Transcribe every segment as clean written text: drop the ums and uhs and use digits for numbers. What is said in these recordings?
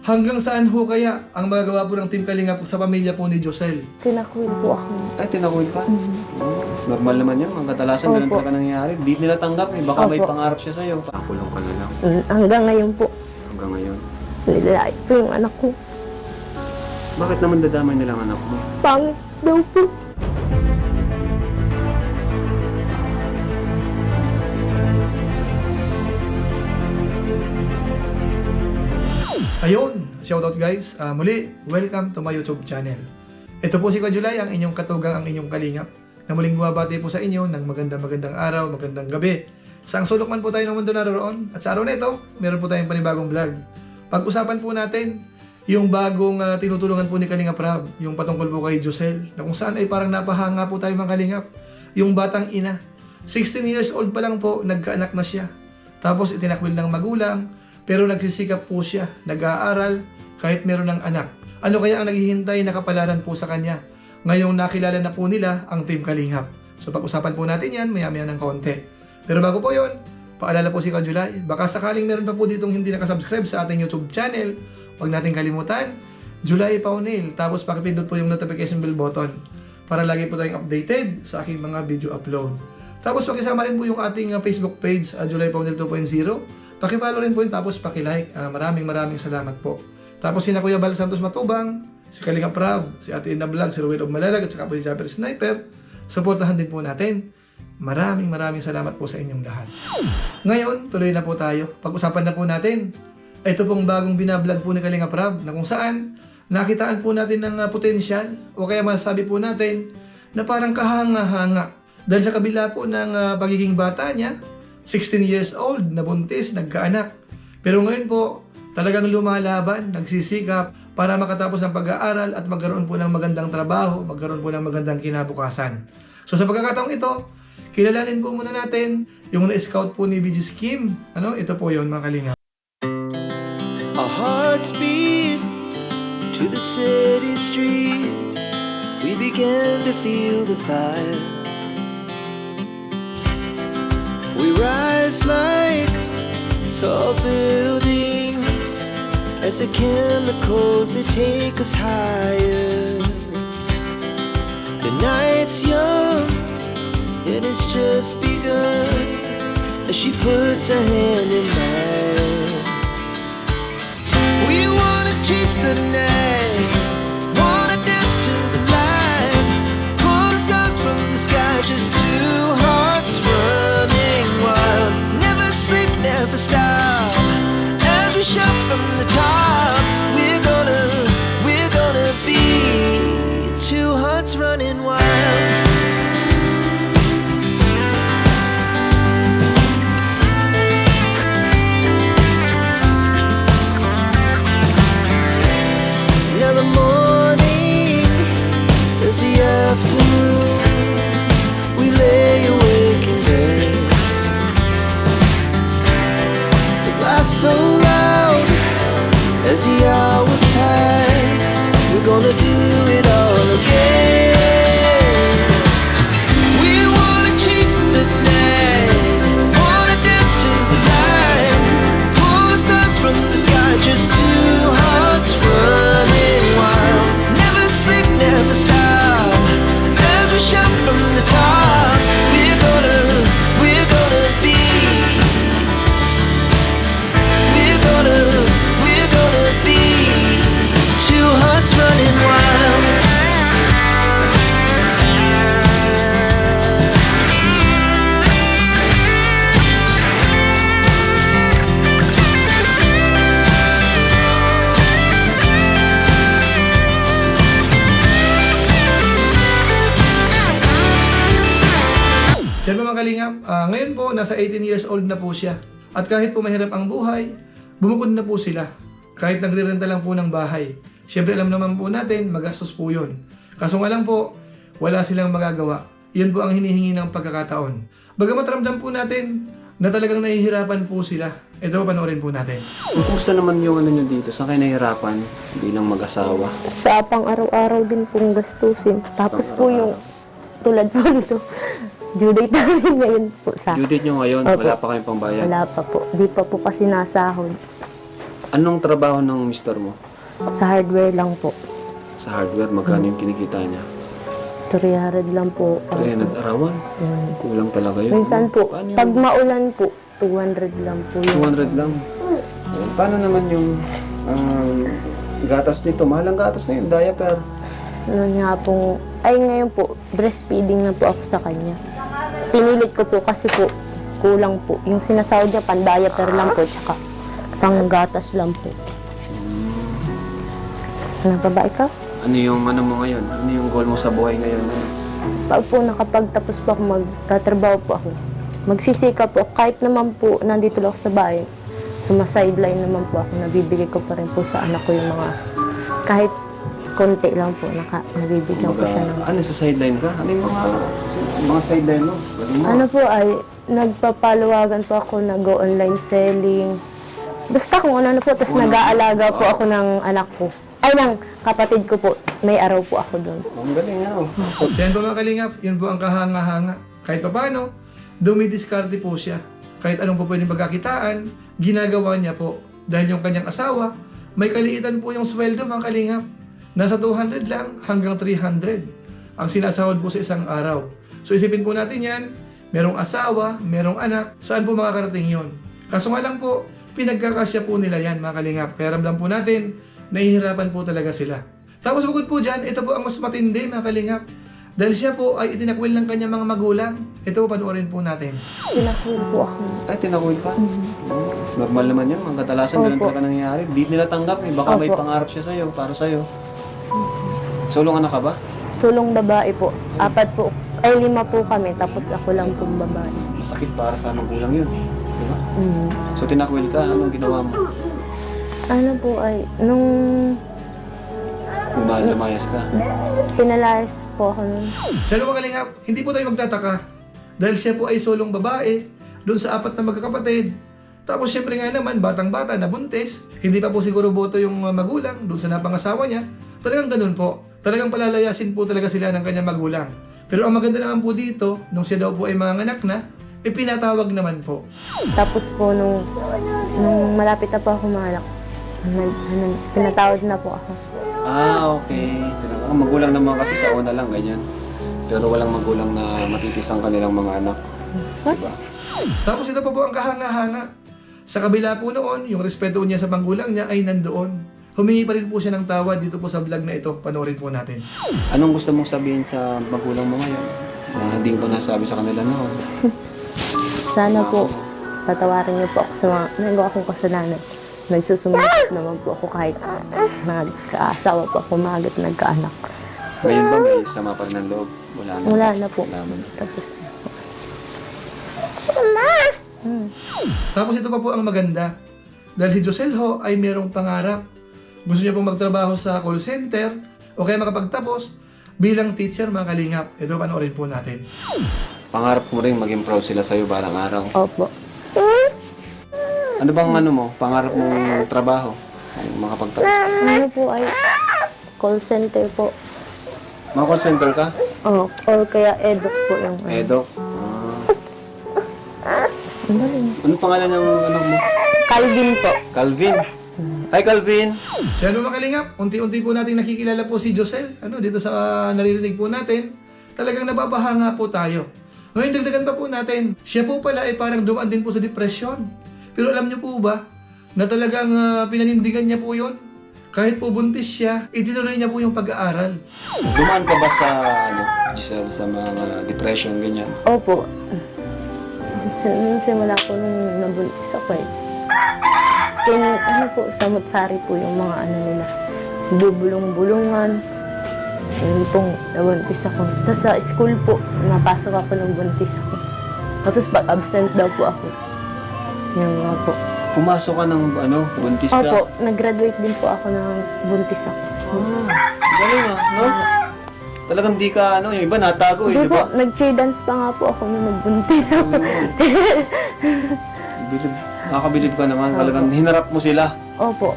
Hanggang saan ho kaya ang magagawa po ng Team Kalingap sa pamilya po ni Josel? Tinakwil po ako. Ay, tinakwil ka? Normal naman yun. Ang kadalasan, ganun Opo. talaga nangyayari. Di nila tanggap eh. Baka may Opo. pangarap siya sa'yo. Pakulong ka na lang Hanggang ngayon po, hanggang ngayon. nilalait po yung anak ko. Bakit naman dadamay nila ang anak mo? Pangit daw po. Ayun, shoutout guys. Muli, welcome to my YouTube channel. Ito po si Kajulay, ang inyong katugang, ang inyong kalingap, na muling bumabati po sa inyo ng magandang araw, magandang gabi. Saang sulok man po tayo ng mundo naroon. At sa araw na ito, meron po tayong panibagong vlog. Pag-usapan po natin yung bagong tinutulungan po ni Kalingap Rab, yung patungkol po kay Josel, na kung saan ay parang napahanga po tayo mga kalingap. Yung batang ina, 16 years old pa lang po, nagkaanak na siya. Tapos itinakwil ng magulang, pero nagsisikap po siya, nag-aaral, kahit meron ng anak. Ano kaya ang naghihintay na kapalaran po sa kanya? Ngayong nakilala na po nila ang Team Kalingap. So pag-usapan po natin yan, maya-maya ng konti. Pero bago po yon, paalala po si Kajulay, baka sakaling meron pa po ditong hindi nakasubscribe sa ating YouTube channel, huwag natin kalimutan, July Paunil. Tapos pakipindot po yung notification bell button para lagi po tayong updated sa aking mga video upload. Tapos pakisama rin po yung ating Facebook page, July Paunil 2.0. Paki-follow rin po yun, tapos paki-like. Maraming salamat po. Tapos sina Kuya Bal Santos Matubang, si Kalingap Rab, si Ate Ina Vlog, si Ruel of Malalag, at saka po si Japper Sniper. Supportahan din po natin. Maraming salamat po sa inyong lahat. Ngayon, tuloy na po tayo. Pag-usapan na po natin. Ito pong bagong binablog po ni Kalingap Rab, na kung saan nakitaan po natin ng potensyal, o kaya masasabi po natin na parang kahanga-hanga. Dahil sa kabila po ng pagiging bata niya, 16 years old, nabuntis, nagkaanak. Pero ngayon po, talagang lumalaban, nagsisikap para makatapos ng pag-aaral at magkaroon po ng magandang trabaho, magkaroon po ng magandang kinabukasan. So sa pagkakataong ito, kilalanin po muna natin yung na-scout po ni BG Kim. Ito po yun mga kalingap. Our hearts beat to the city streets. We began to feel the fire. We rise like tall buildings as the chemicals, they take us higher. The night's young and it's just begun as she puts her hand in mine. We wanna chase the night, wanna dance to the light, pull stars from the sky, just two hearts running wild. Never sleep, never stop, as we shout from the top. We're gonna be two hearts running wild. Now the morning is the afternoon. We lay awake in bed. The laughs so loud as the hours pass. We're gonna do it all again. We wanna chase the night, wanna dance to the light, pull stars from the sky, just two hearts running wild. Never sleep, never stop, as we shout from the top. We're gonna be, we're gonna be two hearts running wild. Yan mga kalingap, ngayon po nasa 18 years old na po siya. At kahit po mahirap ang buhay, bumukod na po sila. Kahit nagre-renta lang po ng bahay. Siyempre alam naman po natin, magastos po yun. Kaso nga lang po, wala silang magagawa. Yan po ang hinihingi ng pagkakataon. Bagamat ramdam po natin na talagang nahihirapan po sila. Ito, panoorin po natin. Kumusta naman yung ano nyo dito? Saan kayo nahihirapan bilang mag-asawa? Sa pang araw-araw din pong gastusin. Tapos po yung tulad po nito, due date namin ngayon po sa... Due date nyo ngayon, Opo. wala pa kayong pambayad. Wala pa po. Di pa po kasi nasahod. Anong trabaho ng mister mo? Sa hardware lang po. Sa hardware, magkano yung kinikita niya? 300 lang po. 300 arawan? Kulang talaga yun. Minsan po, Paano yun? pag maulan po, 200 lang po yun. 200 lang. Paano naman yung gatas nito? Mahal ang gatas na yun, diaper. Ano nga po, ay ngayon po, breastfeeding na po ako sa kanya. Pinilit ko po kasi po, kulang po. Yung sinasahod niya, pan-diaper lang po, tsaka pang-gatas lang po. Ano pa ba ikaw? Ano yung ano mo ngayon? Ano yung goal mo sa buhay ngayon? Pag po nakapagtapos po ako, magtatrabaho po ako. Magsisika po, kahit naman po nandito lang ako sa bahay, sumasideline naman po ako, nabibigay ko pa rin po sa anak ko yung mga, kahit konti lang po, nabibigyan ko siya ng... Ano sa sideline ka? Ano yung mga sideline mo? Galing mo. Ano po ay, nagpapaluwagan po ako, nag-go online selling. Basta kung ano po, tapos nag-aalaga po ako ng anak ko. Ay, ng kapatid ko po. May araw po ako doon. Ang galing ano? Yan po mga kalingap, yun po ang kahanga-hanga. Kahit pa paano, dumidiskarte po siya. Kahit anong po pwedeng pagkakitaan, ginagawa niya po. Dahil yung kanyang asawa, may kaliitan po yung sweldo mga kalingap. Nasa 200 lang hanggang 300 ang sinasahod po sa isang araw. So isipin po natin yan, merong asawa, merong anak, saan po makakarating yun? Kaso nga lang po, pinagkakasya po nila yan mga kalingap. Kaya ramdam po natin, nahihirapan po talaga sila. Tapos bukod po dyan, ito po ang mas matindi mga kalingap. Dahil siya po ay itinakwil ng kanyang mga magulang. Ito po, panoorin po natin. Pinakuhin po ako. Ay, tinakwil ka? Normal naman yun. Mga katalasan, ganun Opo. talaga nangyayari. Di nila tanggap eh. Baka may Opo. pangarap siya sa'yo, para sa'yo. Sulong anak ka ba? Sulong babae po. 4 po. Ay, 5 po kami. Tapos ako lang pong babae. Masakit para sa magulang yun. Diba? Mm. So tinakwil ka, anong ginawa mo? Ano po ay, nung Lumayas ka. pinalayas po ako nun. Sa mga kalingap, hindi po tayo magtataka. Dahil siya po ay solong babae, doon sa 4 na magkakapatid. Tapos syempre nga naman, batang-bata na buntis, hindi pa po siguro boto yung magulang doon sa napangasawa niya. Talagang ganun po. Talagang palalayasin po talaga sila ng kanyang magulang. Pero ang maganda naman po dito, nung siya daw po ay manganak na, pinatawag naman po. Tapos po, nung malapit na po ako manganak, pinatawad na po ako. Ah, okay. Ang magulang naman kasi sa una lang, ganyan. Pero walang magulang na matitis ang kanilang mga anak. Diba? Tapos ito pa po ang kahanga-hanga. Sa kabila po noon, yung respeto niya sa magulang niya ay nandoon. Humingi pa rin po siya ng tawad dito po sa vlog na ito. Panoorin po natin. Anong gusto mong sabihin sa magulang mo ngayon? Na hindi ko nasabi sa kanila noon. Sana po, patawarin niyo po ako sa mga nagawa kong kasalanan. Nagsusumikap naman po ako kahit nagkaasawa po ako, magat nagkaanak. Ngayon ba may sama pa rin ng loob? Wala na. Wala na po. Wala mo na. Tapos, Tapos ito pa po ang maganda. Dahil si Josel Ho ay merong pangarap. Gusto niya pong magtrabaho sa call center o kaya makapagtapos bilang teacher mga kalingap. Ito panoorin po natin. Pangarap mo rin maging proud sila sa'yo balang araw. opo. Ano bang ano mo? Pangarap mong trabaho? Ang makapagtapos. Ano po ay call center po. Mga call center ka? Oh, or kaya eduk po yung Edo? Ang galing. Ano pangalan ng anak mo? Calvin po. Calvin. Hi, Calvin. So ano mga kalingap, unti-unti po natin nakikilala po si Josel. Dito sa naririnig po natin, talagang nababahanga po tayo. Ngayon dagdagan pa po natin, siya po pala ay parang dumaan din po sa depression. Pero alam niyo po ba, na talagang pinanindigan niya po yon. Kahit po buntis siya, itinuloy niya po yung pag-aaral. Dumaan ka ba sa, Giselle, sa mga depression, ganyan? Opo. Nung simula po nung nabuntis ako eh. Ano po, samot-sari po yung mga ano nila. Bubulong-bulungan. Yun pong nabuntis ako. Tapos sa school po, napasok ako nung buntis ako. Tapos pag absent daw po ako. Yun nga po. Pumasok ka ng, buntis ka? Opo, nag-graduate din po ako ng buntis ako. Galing no? Talagang di ka, yung iba natago Hindi di po, ba? nag-cheer dance pa nga po ako nung nagbuntis ako. Nakakabilib ka naman. Talagang hinarap mo sila. Opo.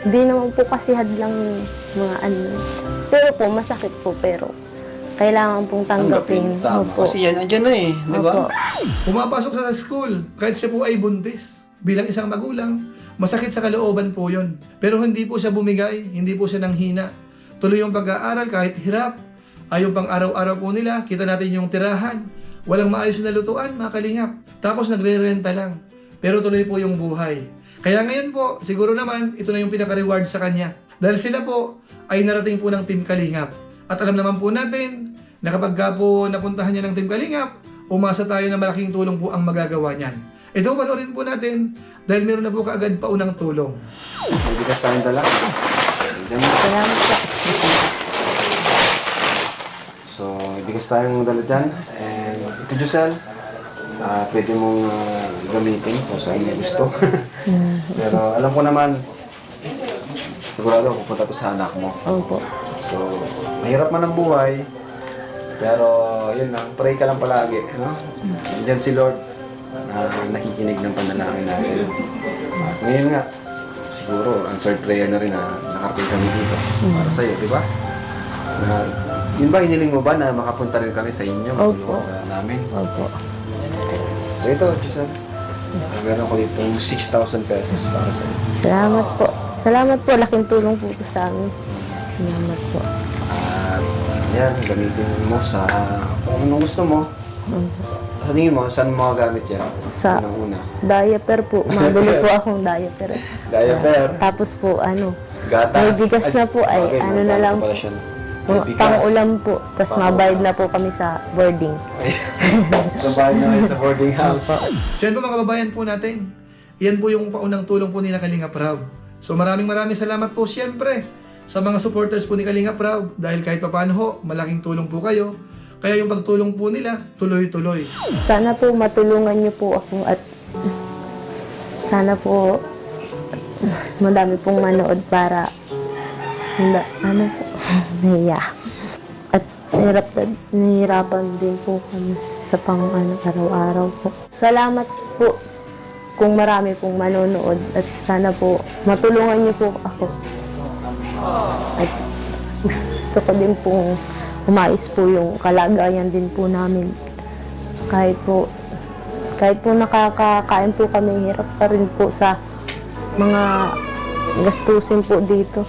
Hindi naman po kasi hadlang yung mga ano. Pero po, masakit po, pero kailangan pong tanggapin. Tama. Opo. Kasi yan, andyan na di ba? Opo. Pumapasok sa school, kahit siya po ay buntis. Bilang isang magulang, Masakit sa kalooban po yun. Pero hindi po siya bumigay, hindi po siya nanghina. Tuloy yung pag-aaral kahit hirap. Ay yung pang araw-araw po nila, kita natin yung tirahan. Walang maayos na lutuan, mga kalingap. Tapos nagre-renta lang. Pero tuloy po yung buhay. Kaya ngayon po, siguro naman, ito na yung pinaka-reward sa kanya. Dahil sila po ay narating po ng Team Kalingap. At alam naman po natin na kapag ka po napuntahan niya ng Team Kalingap, umasa tayo na malaking tulong po ang magagawa niyan. Ito, panoorin po natin dahil meron na po kaagad paunang tulong. May bigas tayong dala. Salamat po. So, may bigas tayong dala dyan. And ito, Josel, pwede mong gamitin kung saan mo gusto. Pero alam ko naman, sigurado pupunta to sa anak mo. Opo. So, mahirap man ang buhay, pero yun lang, pray ka lang palagi. No? Diyan si Lord na nakikinig ng panalangin natin. At ngayon nga, siguro, answered prayer na rin na nakarating kami dito para sa'yo, di ba? Na, yun ba, hiniling mo ba na makapunta rin kami sa inyo? Opo. Matulungan ka namin. Opo. So ito, Giselle, meron ko ditong 6,000 pesos para sa'yo. Salamat po. Salamat po. Laking tulong po ito sa amin. Salamat po. At yan, gamitin mo sa kung anong gusto mo. Sa tingin mo, saan mo magagamit yan? Sa- Unang-una. Diaper po. Mabili po akong diaper. Diaper, Tapos po, gatas. may bigas na po ay, okay, ano may na lang bago pala siya. May bigas. pang-ulam po. Tapos Pang-ulam. mabayad na po kami sa boarding. Trabaho na kayo sa boarding house. So yan po mga kababayan po natin. Yan po yung paunang tulong po ni Kalinga Prab. So maraming salamat po siyempre sa mga supporters po ni Kalinga Prab dahil kahit papaano ho, malaking tulong po kayo. Kaya yung pagtulong po nila, tuloy-tuloy. Sana po matulungan niyo po ako at sana po madami pong manood para nahiya. At nahihirapan din po kami sa araw-araw po. Salamat po kung marami pong manonood at sana po matulungan niyo po ako. At gusto ko din pong umayos po yung kalagayan din po namin. Kahit po nakakakain po kami, hirap pa rin po sa mga gastusin po dito.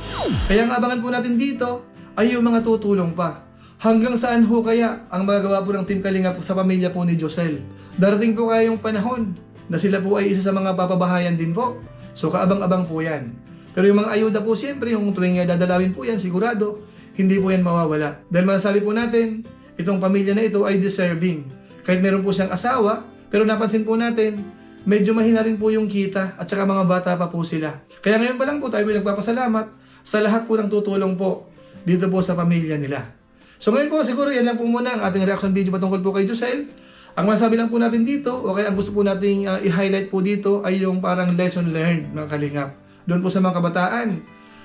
Kaya ang abangan po natin dito ay yung mga tutulong pa. Hanggang saan ho kaya ang magagawa po ng Team Kalinga sa pamilya po ni Josel? Darating po kaya yung panahon na sila po ay isa sa mga papabahayan din po. So kaabang-abang po yan. Pero yung mga ayuda po siyempre, yung tuwing dadalawin po yan, sigurado, hindi po yan mawawala. Dahil masasabi po natin, itong pamilya na ito ay deserving. Kahit meron po siyang asawa, pero napansin po natin, medyo mahina rin po yung kita at saka mga bata pa po sila. Kaya ngayon pa lang po tayo ay nagpapasalamat sa lahat po ng tutulong po dito po sa pamilya nila. So ngayon po siguro yan lang po muna ang ating reaction video patungkol po kay Josel. Ang masabi lang po natin dito, o kaya ang gusto po nating i-highlight po dito ay yung parang lesson learned mga kalingap. Doon po sa mga kabataan.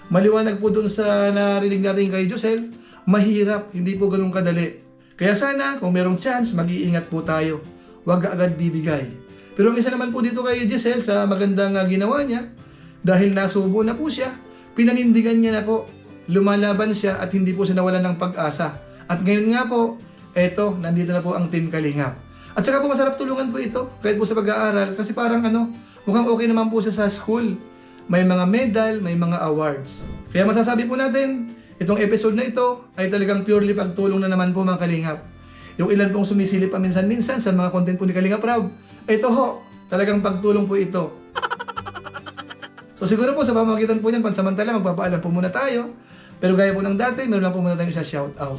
Maliwanag po doon sa narinig natin kay Josel, mahirap, hindi po ganun kadali. Kaya sana, kung merong chance, mag-iingat po tayo. Huwag agad bibigay. Pero ang isa naman po dito kay Josel sa magandang ginawa niya, dahil nasubo na po siya, pinanindigan niya na po, lumalaban siya at hindi po siya nawalan ng pag-asa. At ngayon nga po, eto, nandito na po ang Team Kalingap. At saka po masarap tulungan po ito, kahit po sa pag-aaral, kasi parang mukhang okay naman po siya sa school. May mga medal, may mga awards. Kaya masasabi po natin, itong episode na ito ay talagang purely pagtulong na naman po mga Kalingap. Yung ilan pong sumisilip pa minsan-minsan sa mga content po ni Kalingap Prab, ito ho, talagang pagtulong po ito. So siguro po sa pamamagitan po niyan, pansamantala magpapaalam po muna tayo. Pero gaya po ng dati, meron lang po muna tayong isa shout out.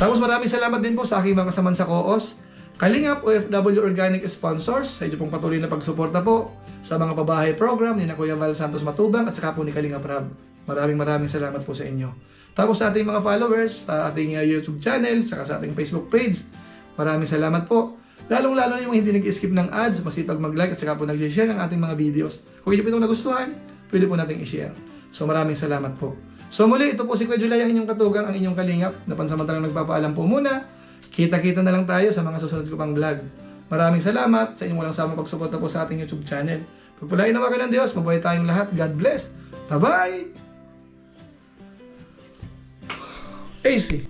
Tapos maraming salamat din po sa aking mga kasaman sa Koos, Kalingap OFW Organic Sponsors, sa inyo pong patuloy na pagsuporta po sa mga pabahay program ni na Kuya Val Santos Matubang at saka po ni Kalingap Rab. Maraming salamat po sa inyo. Tapos sa ating mga followers, sa ating YouTube channel, saka sa ating Facebook page, maraming salamat po. Lalong-lalo na yung hindi nag-skip ng ads, masipag mag-like at saka po nag-share ng ating mga videos. Kung hindi po itong nagustuhan, pwede po natin i-share. So maraming salamat po. So muli, ito po si Kuya Julay, ang inyong katugang, ang inyong kalingap, na pansamantalang nagpapaalam po muna. Kita-kita na lang tayo sa mga susunod ko pang vlog. Maraming salamat sa inyong walang samang pagsuporta po sa ating YouTube channel. Pagpalain naman kayo ng Diyos, mabuhay tayong lahat. God bless. Bye-bye! AC.